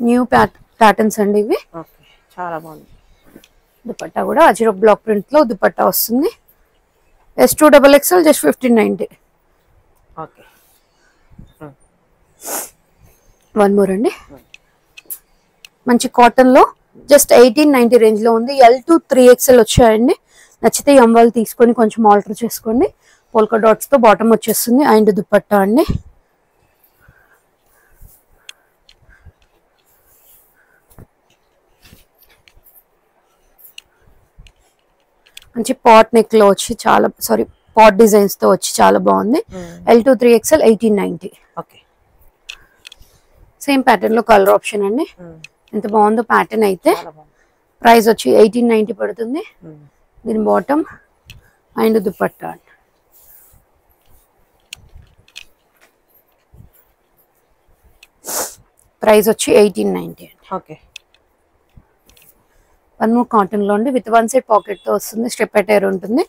C: న్యూ ప్యాటర్న్స్ అండి ఇవి, చాలా బాగుంది. దుపట్టా కూడా అజిరో బ్లాక్ ప్రింట్ లో దుపట్టా వస్తుంది. S2 XXL just 1590. One more అండి, మంచి కాటన్ లో జస్ట్ 1890 రేంజ్ లో ఉంది. L2 3XL వచ్చాయండి. నచ్చితే ఎంవాల్ తీసుకొని కొంచెం ఆల్టర్ చేసుకోండి. పోల్కా డాట్స్ తో బాటమ్ వచ్చేస్తుంది. అండ్ దుపట్టా అండి, మంచి పాట్ నెక్ లో వచ్చి చాలా పాట్ డిజైన్స్ తో వచ్చి చాలా బాగుంది. L2 3XL 1890. సేమ్ ప్యాటర్న్ లో కలర్ ఆప్షన్ అండి. ఎంత బాగుందో ప్యాటర్న్ అయితే. ప్రైస్ వచ్చి 1890 పడుతుంది. దీని బాటమ్ అండ్ దుపట్టా. ప్రైస్ వచ్చి 1890 అండి. వన్ మోర్ కాటన్ లో అండి, విత్ వన్ సైడ్ పాకెట్ తో వస్తుంది. స్టెప్ అటైర్ ఉంటుంది.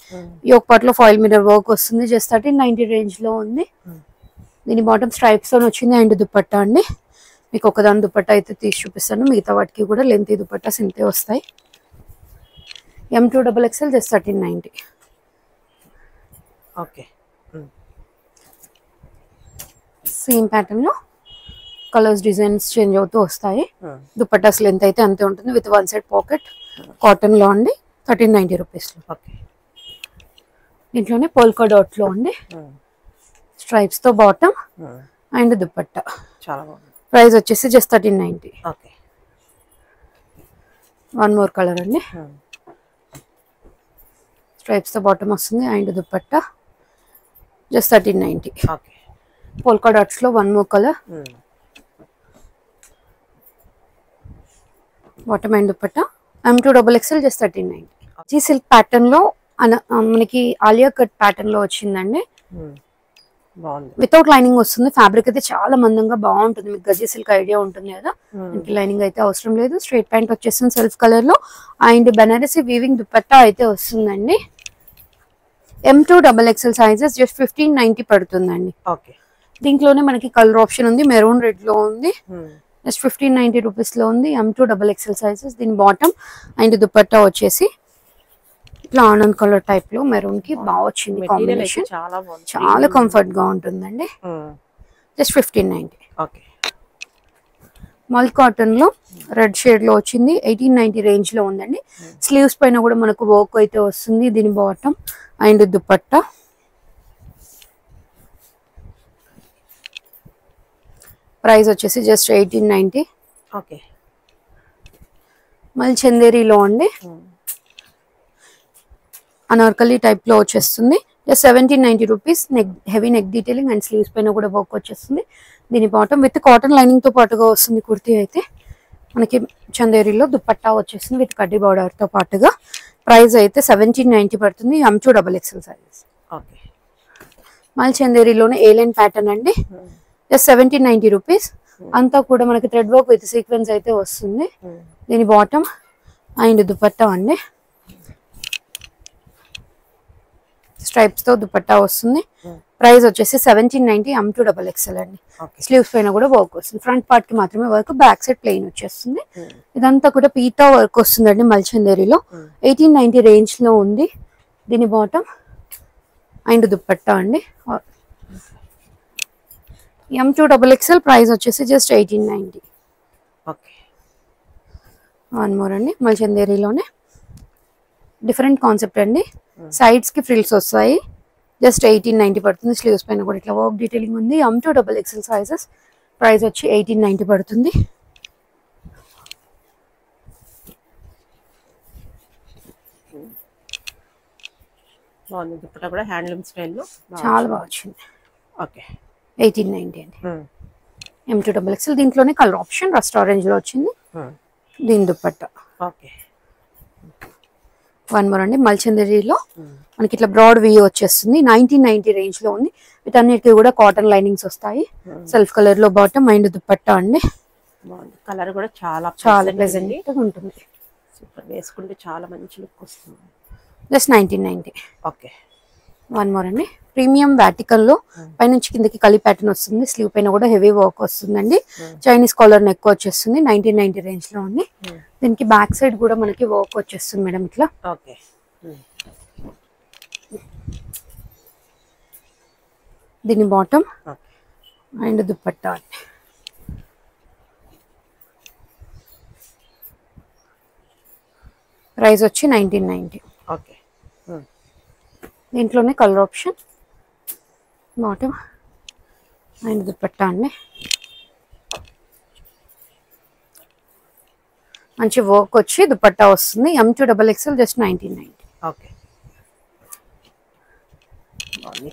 C: యోక్ పార్ట్ లో ఫాయిల్ మిర్రర్ వర్క్ వస్తుంది. జస్ట్ 1390 రేంజ్ లో ఉంది. దీని బాటమ్ స్ట్రైప్స్ తో వచ్చింది. అండ్ దుపట్టా అండి, మీకు ఒకదాని దుపట్టా అయితే తీసి చూపిస్తాను. మిగతా వాటికి కూడా లెంత్ దుపట్టాస్ ఇంతే వస్తాయి. M2 XXL just 1390. Same pattern లో కలర్స్ డిజైన్స్ చేంజ్ అవుతూ వస్తాయి. దుపట్టాస్ లెంత్ అయితే అంతే ఉంటుంది. With one side pocket cotton లో అండి. 1390 రూపీస్ లో. దీంట్లోనే పోల్కా డాట్ లో అండి, స్ట్రైప్స్ తో బాటమ్ అండ్ దుపట్టా. ప్రైస్ వచ్చేసి జస్ట్ 1390. వన్ మోర్ కలర్ అండి, స్ట్రైప్స్ తో బాటమ్ వస్తుంది. And dupatta just 1390. Polka dots లో one more colour, bottom and dupatta. M2 XXL just 1390. జీ సిల్క్ ప్యాటర్న్ లో మనకి ఆలియా కట్ ప్యాటర్న్ లో వచ్చిందండి. వితౌట్ లైనింగ్ వస్తుంది. ఫ్యాబ్రిక్ అయితే చాలా మందంగా బాగుంటుంది. మీకు గజీ సిల్క్ ఐడియా ఉంటుంది కదా, మనకి లైనింగ్ అయితే అవసరం లేదు. స్ట్రైట్ ప్యాంట్ వచ్చేస్తుంది సెల్ఫ్ కలర్ లో. అండ్ బెనారసీ వీవింగ్ దుపట్టా అయితే వస్తుందండి. M2 XXL సైజెస్ జస్ట్ 1590 పడుతుందండి. దీంట్లోనే మనకి కలర్ ఆప్షన్ ఉంది. మెరూన్ రెడ్ లో ఉంది. జస్ట్ 1590 రూపీస్ లో ఉంది. M2 XXL sizes. దీని బాటమ్ అండ్ దుపట్టా వచ్చేసి ఇట్లా ఆనంద్ కలర్ టైప్ లో మెరూన్ కి బాగా వచ్చింది కాంబినేషన్. చాలా కంఫర్ట్ గా ఉంటుందండి. జస్ట్ 1590. మల్ కాటన్ లో రెడ్ షేడ్ లో వచ్చింది. 1890 రేంజ్ లో ఉందండి. స్లీవ్స్ పైన కూడా మనకు వర్క్ అయితే వస్తుంది. దీని బాటమ్ అండ్ దుపట్టా. ప్రైస్ వచ్చేసి జస్ట్ 1890. మళ్ళీ చందేరీలో అండి, అనార్కలి టైప్ లో వచ్చేస్తుంది. Just 1790 rupees. Neck heavy neck detailing and sleeves పైన కూడా వర్క్ వచ్చేస్తుంది. దీని బాటమ్ విత్ కాటన్ లైనింగ్ తో పాటుగా వస్తుంది. కుర్తీ అయితే మనకి చందేరీలో దుపట్టా వచ్చేస్తుంది విత్ కడ్డీ బార్డర్ తో పాటుగా. ప్రైస్ అయితే 1790 పడుతుంది. M2 XXL sizes. మళ్ళీ చందేరీలోనే ఏలైన్ ప్యాటర్న్ అండి. Just 1790 rupees. అంతా కూడా మనకి థ్రెడ్ వర్క్ విత్ సీక్వెన్స్ అయితే వస్తుంది. దీని బాటమ్ అండ్ దుపట్టా అండి, స్ట్రైప్స్ తో దుపట్టా వస్తుంది. ప్రైస్ వచ్చేసి 1790 M2XXL అండి. స్లీవ్స్ పైన కూడా వర్క్ వస్తుంది. ఫ్రంట్ పార్ట్ కి మాత్రమే వర్క్, బ్యాక్ సైడ్ ప్లెయిన్ వచ్చేస్తుంది. ఇదంతా కూడా పీటా వర్క్ వస్తుందండి మల్చందేరిలో. 1890 రేంజ్ లో ఉంది. దీని బాటమ్ అండ్ దుపట్టా అండి. M2XXL ప్రైస్ వచ్చేసి జస్ట్ 1890. వన్ మోర్ అండి, మల్చందేరిలోనే డిఫరెంట్ కాన్సెప్ట్ అండి. సైడ్స్ కి ఫ్రిల్స్ వస్తాయి. జస్ట్ 1890 పడుతుంది. స్లీవ్స్ పైన కూడా ఇట్లా వర్క్ డీటెయిలింగ్ ఉంది. M2XXL sizes. ప్రైస్ వచ్చి 1890 పడుతుంది.
B: దుపట్టా కూడా హ్యాండ్లూమ్ స్టైల్లో
C: చాలా బాగా వచ్చింది. 1890 అండి. M2XXL. దీంట్లోనే కలర్ ఆప్షన్ రస్ట్ ఆరెంజ్ లో వచ్చింది. దీని దుపట్టా. వన్ మోర్ అండి, మల్చందేరిలో మనకి ఇట్లా బ్రాడ్ వ్యూ వచ్చేస్తుంది. 1990 రేంజ్ లో ఉంది. వీటన్నిటికీ కూడా కాటన్ లైనింగ్స్ వస్తాయి. సెల్ఫ్ కలర్ లో బాటమ్ అండ్ దుపట్టా అండి.
B: కలర్ కూడా చాలా
C: ప్లెజెంట్ గా ఉంటుంది.
B: సూపర్, వేసుకుంటే చాలా మంచి లుక్ వస్తుంది.
C: జస్ట్ 1990. వన్ మోర్ అండి, ప్రీమియం వాటికల్ లో పైనుంచి కిందకి కలి ప్యాటర్న్ వస్తుంది. స్లీవ్ పైన కూడా హెవీ వర్క్ వస్తుందండి. చైనీస్ కాలర్ నెక్ వచ్చేస్తుంది. 1990 రేంజ్ లో ఉంది. దీనికి బ్యాక్ సైడ్ కూడా మనకి వర్క్ వచ్చేస్తుంది మేడం ఇట్లా. దీని బాటమ్ అండ్ దుపట్టా అండి. ప్రైస్ వచ్చి 1990. దీంట్లోనే colour option, bottom and dupatta అండి. మంచి వర్క్ వచ్చి దుపట్టా వస్తుంది. M2XXL just 1990.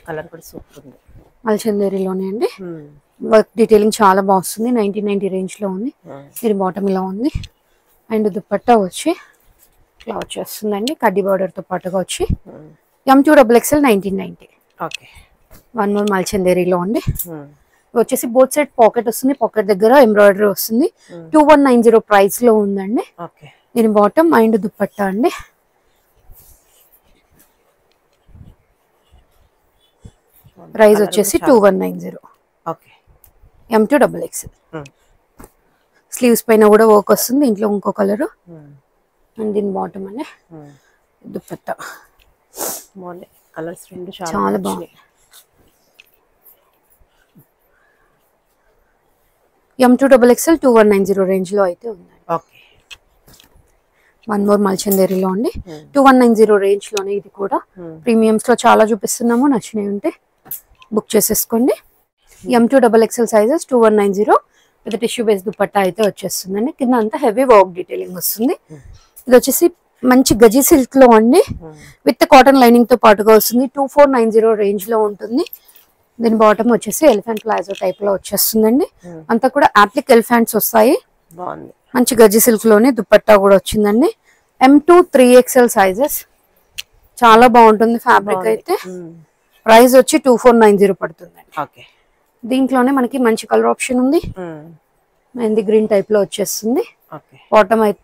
B: కలర్ కూడా సూపర్ ఉంది.
C: మల్చందేరిలోనే అండి. వర్క్ డీటెయిలింగ్ చాలా బాగుంది. 1990 రేంజ్ లో ఉంది. దీని బాటమ్ ఇలా ఉంది. అండ్ దుపట్టా వచ్చి ఇట్లా వచ్చేస్తుందండి. కడ్డీ బార్డర్ తో పాటుగా వచ్చి M2XXL 1990. వన్ మోర్ మల్చందేరిలో అండి. వచ్చేసి బోత్ సైడ్ పాకెట్ వస్తుంది. పాకెట్ దగ్గర ఎంబ్రాయిడరీ వస్తుంది. 2190 ప్రైస్ లో ఉందండి. దీని బాటమ్ అండ్ దుపట్టా అండి. ప్రైస్ వచ్చేసి 2190. M2XXL. స్లీవ్స్ పైన కూడా వర్క్ వస్తుంది. ఇంట్లో ఇంకో కలర్ అండ్ దీని బాటమ్ అండి, దుపట్టా.
B: కలర్స్ రెండు
C: చాలా బాగుంది. M2XXL 2190 రేంజ్ లో అయితే ఉందండి. వన్ మోర్ మల్చందేరిలో అండి. 2190 రేంజ్ లోనే ఇది కూడా. ప్రీమియమ్స్ లో చాలా చూపిస్తున్నాము. నచ్చినవి ఉంటే బుక్ చేసేసుకోండి. M2XXL sizes 2190 with tissue base dupatta అయితే వచ్చేస్తుందండి. కింద అంతా హెవీ వర్క్ డీటెయిలింగ్ వస్తుంది. ఇది వచ్చేసి మంచి గజీ సిల్క్ లో అండి, విత్ కాటన్ లైనింగ్ తో పాటుగా వస్తుంది. 2490 రేంజ్ లో ఉంటుంది. దీని బాటమ్ వచ్చేసి ఎలిఫెంట్ ప్లాజో టైప్ లో వచ్చేస్తుందండి. అంతా కూడా ఆప్లిక్ ఎలిఫెంట్స్ వస్తాయి. మంచి గజీ సిల్క్ లోనే దుపట్టా కూడా వచ్చిందండి. M2XXL sizes. చాలా బాగుంటుంది ఫ్యాబ్రిక్ అయితే. ప్రైస్ వచ్చి 2490 పడుతుందండి. దీంట్లోనే మనకి మంచి కలర్ ఆప్షన్ ఉంది. మెహందీ గ్రీన్ టైప్ లో వచ్చేస్తుంది. బాటమ్ అయితే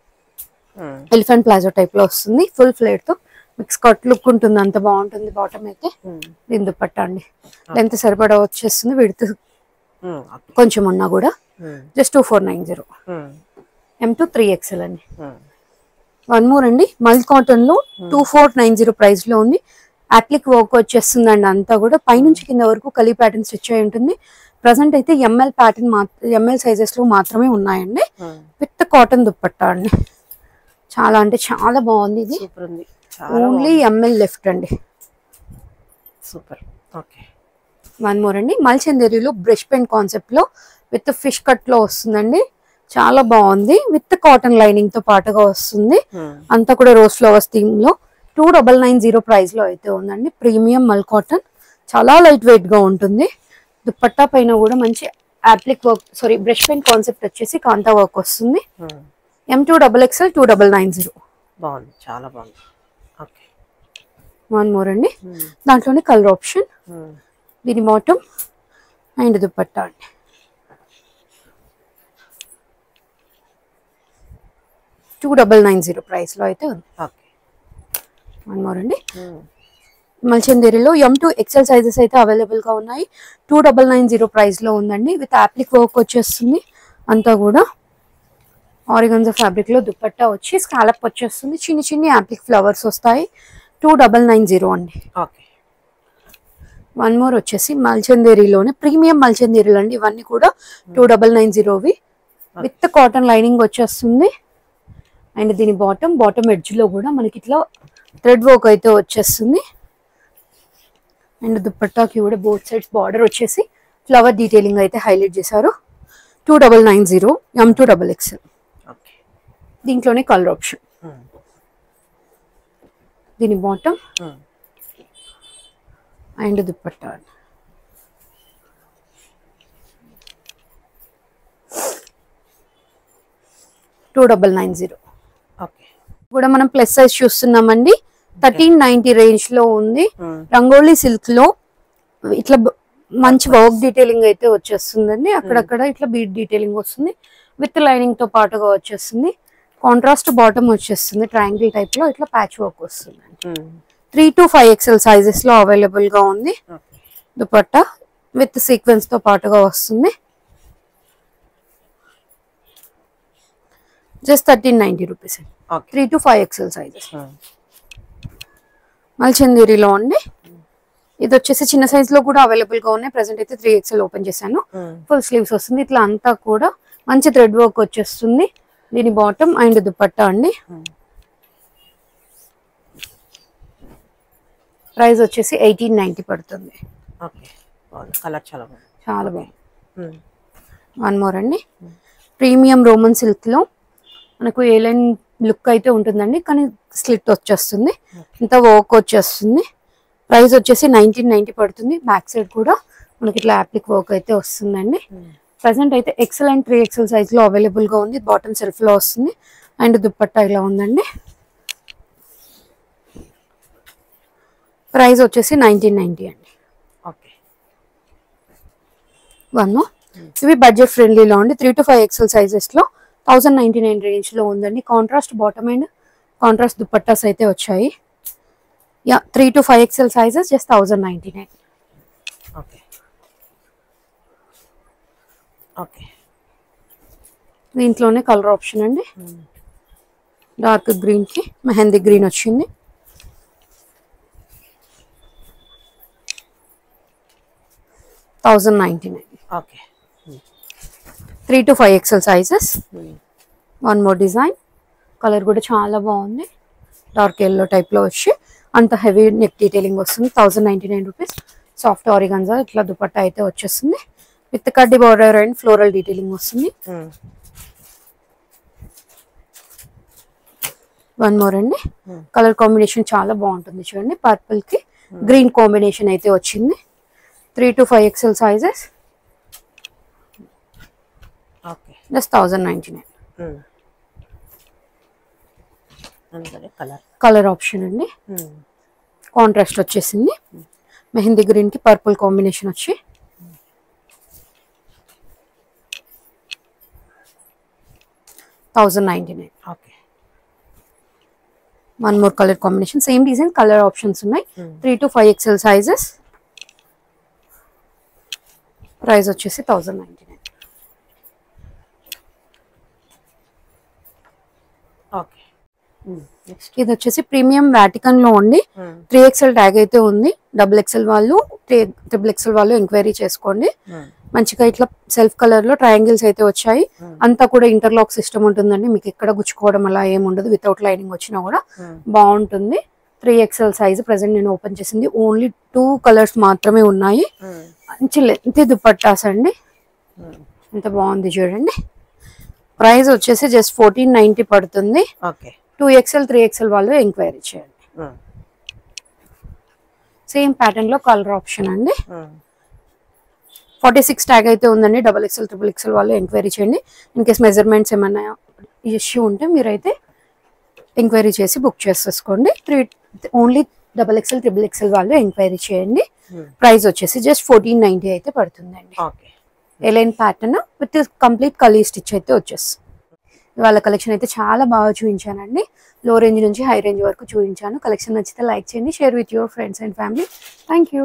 C: ఎలిఫెంట్ ప్లాజో టైప్ లో వస్తుంది. ఫుల్ ఫ్లేర్ తో మిక్స్ కట్ లుక్ ఉంటుంది. అంత బాగుంటుంది బాటమ్ అయితే. దీని దుపట్టా అండి. లెంత్ సరిపడా వచ్చేస్తుంది. విడ్త్ కొంచెం ఉన్నా కూడా జస్ట్ 2490. M2XXL అండి. వన్ మోర్ అండి, మల్ కాటన్ లో 2490 ప్రైస్ లో ఉంది. అప్లిక్ వర్క్ వచ్చేస్తుందండి. అంతా కూడా పైనుంచి కింద వరకు కలీ ప్యాటర్న్ స్టిచ్ అయి ఉంటుంది. ప్రజెంట్ అయితే ML ప్యాటర్న్ ML సైజెస్ లో మాత్రమే ఉన్నాయండి. విత్ కాటన్ దుపట్టా అండి. చాలా అంటే చాలా బాగుంది. ఇది ఓన్లీ ML లెఫ్ట్ అండి.
B: సూపర్.
C: వన్ మోర్ అండి, మల్చందేరిలో బ్రష్ పెన్ కాన్సెప్ట్ లో విత్ ఫిష్ కట్ లో వస్తుందండి. చాలా బాగుంది. విత్ కాటన్ లైనింగ్ తో పాటుగా వస్తుంది. అంతా కూడా రోజ్ ఫ్లవర్స్ థీమ్ లో 2990 ప్రైస్ లో అయితే ఉందండి. ప్రీమియం మల్ కాటన్. చాలా లైట్ వెయిట్ గా ఉంటుంది. దుపట్టా పైన కూడా మంచి అప్లిక్ వర్క్ బ్రష్ పెన్ కాన్సెప్ట్ వచ్చేసి కాంతా వర్క్ వస్తుంది. M2XXL 2990.
B: బాగుంది, చాలా బాగుంది.
C: వన్ మోర్ అండి, దాంట్లోనే కలర్ ఆప్షన్. దీని బాటమ్ అండ్ దుపట్టా అండి. 2990 ప్రైస్ లో అయితే ఉంది.
B: ఓకే.
C: వన్ మోర్ అండి. మల్చందేరిలో M2 XL సైజెస్ అయితే అవైలబుల్ గా ఉన్నాయి. 2990 ప్రైస్ లో ఉందండి. విత్ అప్లిక్ వర్క్ వచ్చేస్తుంది. అంతా కూడా ఆరిగన్జా ఫ్యాబ్రిక్ లో దుపట్టా వచ్చి స్కాలప్ వచ్చేస్తుంది. చిన్ని చిన్ని అప్లిక్ ఫ్లవర్స్ వస్తాయి. 2990 అండి.
B: ఓకే.
C: వన్ మోర్ వచ్చేసి మల్చందేరిలోనే ప్రీమియం మల్చందేరీలు అండి. ఇవన్నీ కూడా 2990వి విత్ కాటన్ లైనింగ్ వచ్చేస్తుంది. అండ్ దీని బాటమ్ ఎడ్జ్ లో కూడా మనకి ఇట్లా థ్రెడ్ వర్క్ అయితే వచ్చేస్తుంది. అండ్ దుపట్టాకి కూడా బోత్ సైడ్స్ బార్డర్ వచ్చేసి ఫ్లవర్ డీటెయిలింగ్ అయితే హైలైట్ చేశారు. 2990 M2 XXL.
B: ఓకే.
C: దీంట్లోనే కలర్ ఆప్షన్. దీని బాటమ్ అండ్ దుపట్టా 2990.
B: ఓకే.
C: కూడా మనం ప్లస్ సైజ్ చూస్తున్నామండి. 1390 రేంజ్ లో ఉంది. రంగోలీ సిల్క్ లో ఇట్లా మంచి వర్క్ డీటెయిలింగ్ అయితే వచ్చేస్తుందండి. అక్కడక్కడ ఇట్లా బీట్ డీటెయిలింగ్ వస్తుంది. విత్ లైనింగ్ తో పాటుగా వచ్చేస్తుంది. కాంట్రాస్ట్ బాటమ్ వచ్చేస్తుంది. ట్రయాంగిల్ టైప్ లో ఇట్లా ప్యాచ్ వర్క్ వస్తుంది. 3 to 5 XL సైజెస్ లో అవైలబుల్ గా ఉంది. దుపట్టా విత్ సీక్వెన్స్ తో పాటుగా వస్తుంది. Just 1390 rupees. 3 to 5 XL sizes. మల్చందేరిలో అండి. ఇది వచ్చేసి చిన్న సైజ్ లో కూడా అవైలబుల్ గా ఉన్నాయి. ప్రెసెంట్ అయితే 3 XL ఓపెన్ చేశాను. ఫుల్ స్లీవ్స్ వస్తుంది. ఇట్లా అంతా కూడా మంచి థ్రెడ్ వర్క్ వచ్చేస్తుంది. దీని బాటమ్ అండ్ దుపట్టా అండి. ప్రైస్ వచ్చేసి 1890 పడుతుంది.
B: ఓకే. కలర్ చాలా
C: బాగుంది. వన్ మోర్ అండి. ప్రీమియం రోమన్ సిల్క్ లో మనకు ఏ లైన్ లుక్ అయితే ఉంటుందండి. కానీ స్లిట్ వచ్చేస్తుంది. ఇంత వర్క్ వచ్చేస్తుంది. ప్రైస్ వచ్చేసి 1990 పడుతుంది. బ్యాక్ సైడ్ కూడా మనకి ఇట్లా అప్లిక్ వర్క్ అయితే వస్తుందండి. ప్రెసెంట్ అయితే XL అండ్ 3 XL సైజ్ లో అవైలబుల్ గా ఉంది. బాటమ్ సెల్ఫ్ లో వస్తుంది. అండ్ దుపట్టా ఇలా ఉందండి. ప్రైస్ వచ్చేసి 1990 అండి.
B: ఓకే.
C: వన్ ఇవి బడ్జెట్ ఫ్రెండ్లీలో ఉండి 3 to 5 XL సైజెస్ లో 1099 రేంజ్ లో ఉందండి. Contrast bottom and contrast dupattas అయితే వచ్చాయి. 3 to 5 XL sizes just 1099.
B: Okay. Okay.
C: దీంట్లోనే కలర్ ఆప్షన్ అండి. డార్క్ గ్రీన్ కి మెహందీ గ్రీన్ వచ్చింది. $1099.
B: Okay.
C: 3 to 5 XL sizes. One more design. Colour కూడా చాలా బాగుంది. డార్క్ ఎల్లో టైప్ లో వచ్చి అంత హెవీ నెక్ డీటెయిలింగ్ వస్తుంది. 1099 రూపీస్. సాఫ్ట్ ఆరిగన్జా ఇట్లా దుపట్టా అయితే వచ్చేస్తుంది. విత్ కడ్డీ బార్డర్ అండ్ ఫ్లోరల్ డీటెయిలింగ్ వస్తుంది. వన్ మోర్ అండి. కలర్ కాంబినేషన్ చాలా బాగుంటుంది చూడండి. పర్పుల్ కి గ్రీన్ కాంబినేషన్ అయితే వచ్చింది. 3 to 5 XL sizes.
B: Okay.
C: Just 1099.
B: Colour
C: option అండి. కాంట్రాస్ట్ వచ్చేసింది. మెహందీ గ్రీన్ కి పర్పుల్ కాంబినేషన్ వచ్చి 1099.
B: Okay.
C: One more colour combination. Same design colour options ఉన్నాయి. 3 to 5 XL సైజెస్. ప్రైస్ వచ్చేసి 1099.
B: ఓకే.
C: ఇది వచ్చేసి ప్రీమియం వాటికన్ లో ఉండి 3 XL ట్యాగ్ అయితే ఉంది. XXL వాళ్ళు XXL వాళ్ళు ఎంక్వైరీ చేసుకోండి. మంచిగా ఇట్లా సెల్ఫ్ కలర్ లో ట్రయాంగిల్స్ అయితే వచ్చాయి. అంతా కూడా ఇంటర్లాక్ సిస్టమ్ ఉంటుందండి. మీకు ఎక్కడ గుచ్చుకోవడం అలా ఏమి ఉండదు. వితౌట్ లైనింగ్ వచ్చినా కూడా బాగుంటుంది. 3 XL సైజ్ ప్రెసెంట్ నేను ఓపెన్ చేసింది. ఓన్లీ 2 కలర్స్ మాత్రమే ఉన్నాయి. మంచి లెంత్ దుపట్టాస్ అండి. ఎంత బాగుంది చూడండి. ప్రైస్ వచ్చేసి జస్ట్ 1490 పడుతుంది. 2 XL 3 XL వాళ్ళు ఎంక్వైరీ చేయండి. సేమ్ ప్యాటర్న్ లో కలర్ ఆప్షన్ అండి. 46 ట్యాగ్ అయితే ఉందండి. XXL XXL వాళ్ళు ఎంక్వైరీ చేయండి. ఇన్ కేస్ మెజర్మెంట్స్ ఏమైనా ఇష్యూ ఉంటే మీరైతే ఎంక్వైరీ చేసి బుక్ చేసేసుకోండి. ఓన్లీ XXL XXL వాళ్ళు ఎంక్వైరీ చేయండి. ప్రైస్ వచ్చేసి జస్ట్ 1490 అయితే పడుతుందండి. A line pattern with complete kali stitch అయితే వచ్చేస్తుంది. ఇవాళ కలెక్షన్ అయితే చాలా బాగా చూపించానండి. లో రేంజ్ నుంచి హై రేంజ్ వరకు చూపించాను. కలెక్షన్ నచ్చితే లైక్ చేయండి, share with your friends and family. Thank you.